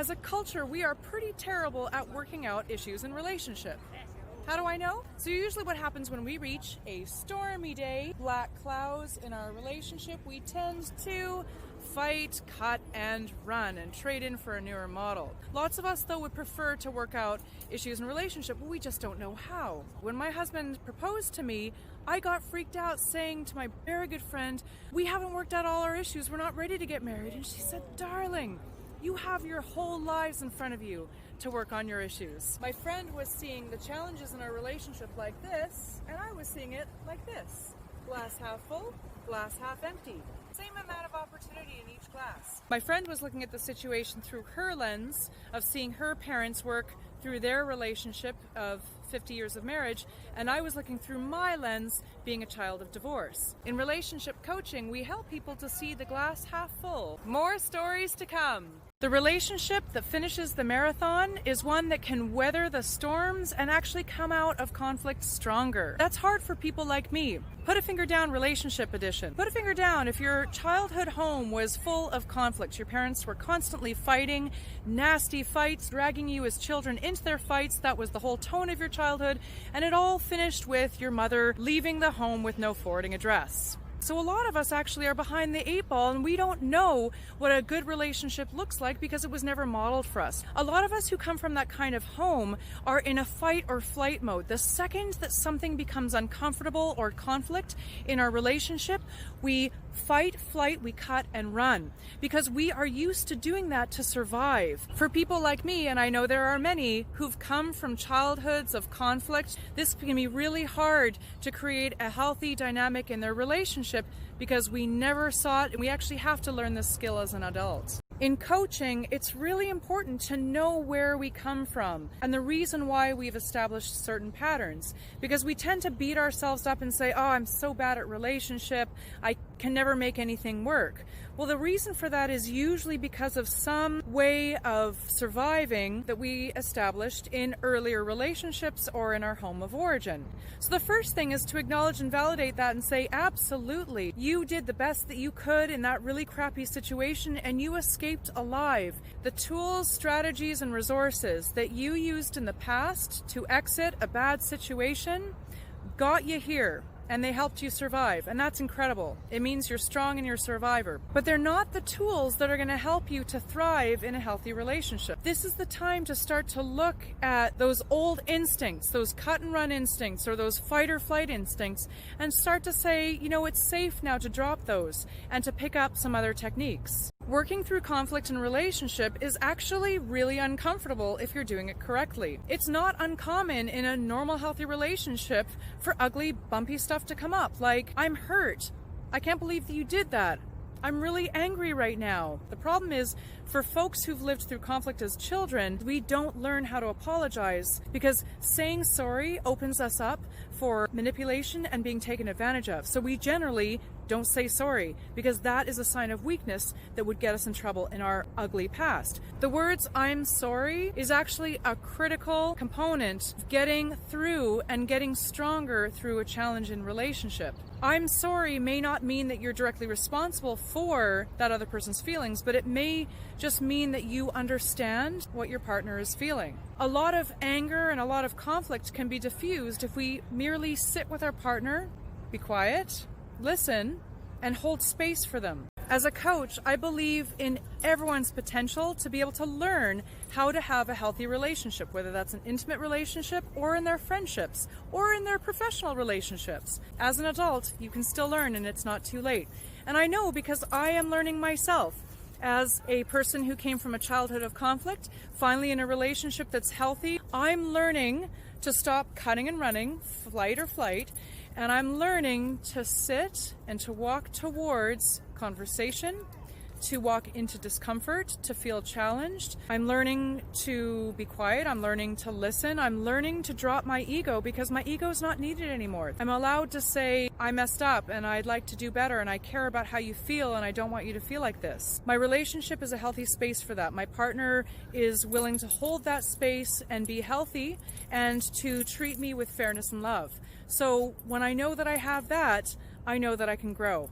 As a culture, we are pretty terrible at working out issues in relationship. How do I know? So usually what happens when we reach a stormy day, black clouds in our relationship, we tend to fight, cut, and run and trade in for a newer model. Lots of us, though, would prefer to work out issues in relationship, but we just don't know how. When my husband proposed to me, I got freaked out saying to my very good friend, "We haven't worked out all our issues, we're not ready to get married." And she said, "Darling, you have your whole lives in front of you to work on your issues." My friend was seeing the challenges in our relationship like this, and I was seeing it like this. Glass half full, glass half empty. Same amount of opportunity in each glass. My friend was looking at the situation through her lens of seeing her parents work through their relationship of 50 years of marriage, and I was looking through my lens, being a child of divorce. In relationship coaching, we help people to see the glass half full. More stories to come. The relationship that finishes the marathon is one that can weather the storms and actually come out of conflict stronger. That's hard for people like me. Put a finger down, relationship edition. Put a finger down if your childhood home was full of conflicts. Your parents were constantly fighting, nasty fights, dragging you as children into their fights. That was the whole tone of your childhood, and it all finished with your mother leaving the home with no forwarding address. So a lot of us actually are behind the eight ball, and we don't know what a good relationship looks like because it was never modeled for us. A lot of us who come from that kind of home are in a fight or flight mode. The second that something becomes uncomfortable or conflict in our relationship, we fight, flight, we cut and run because we are used to doing that to survive. For people like me, and I know there are many who've come from childhoods of conflict, this can be really hard to create a healthy dynamic in their relationship because we never saw it, and we actually have to learn this skill as an adult. In coaching, it's really important to know where we come from and the reason why we've established certain patterns, because we tend to beat ourselves up and say, "Oh, I'm so bad at relationship, I can never make anything work." Well, the reason for that is usually because of some way of surviving that we established in earlier relationships or in our home of origin. So the first thing is to acknowledge and validate that and say, absolutely, you did the best that you could in that really crappy situation and you escaped alive. The tools, strategies, and resources that you used in the past to exit a bad situation got you here, and they helped you survive, and that's incredible. It means you're strong and you're a survivor. But they're not the tools that are going to help you to thrive in a healthy relationship. This is the time to start to look at those old instincts, those cut and run instincts, or those fight or flight instincts, and start to say, you know, it's safe now to drop those and to pick up some other techniques. Working through conflict in a relationship is actually really uncomfortable if you're doing it correctly. It's not uncommon in a normal, healthy relationship for ugly, bumpy stuff to come up, like, "I'm hurt. I can't believe that you did that. I'm really angry right now." The problem is, for folks who've lived through conflict as children, we don't learn how to apologize because saying sorry opens us up for manipulation and being taken advantage of. So we generally don't say sorry because that is a sign of weakness that would get us in trouble in our ugly past. The words "I'm sorry" is actually a critical component of getting through and getting stronger through a challenge in relationship. "I'm sorry" may not mean that you're directly responsible for that other person's feelings, but it may just mean that you understand what your partner is feeling. A lot of anger and a lot of conflict can be diffused if we merely sit with our partner, be quiet, listen, and hold space for them. As a coach, I believe in everyone's potential to be able to learn how to have a healthy relationship, whether that's an intimate relationship or in their friendships or in their professional relationships. As an adult, you can still learn and it's not too late. And I know because I am learning myself. As a person who came from a childhood of conflict, finally in a relationship that's healthy, I'm learning to stop cutting and running, flight or flight, and I'm learning to sit and to walk towards conversation, to walk into discomfort, to feel challenged. I'm learning to be quiet. I'm learning to listen. I'm learning to drop my ego because my ego is not needed anymore. I'm allowed to say, "I messed up and I'd like to do better and I care about how you feel and I don't want you to feel like this." My relationship is a healthy space for that. My partner is willing to hold that space and be healthy and to treat me with fairness and love. So when I know that I have that, I know that I can grow.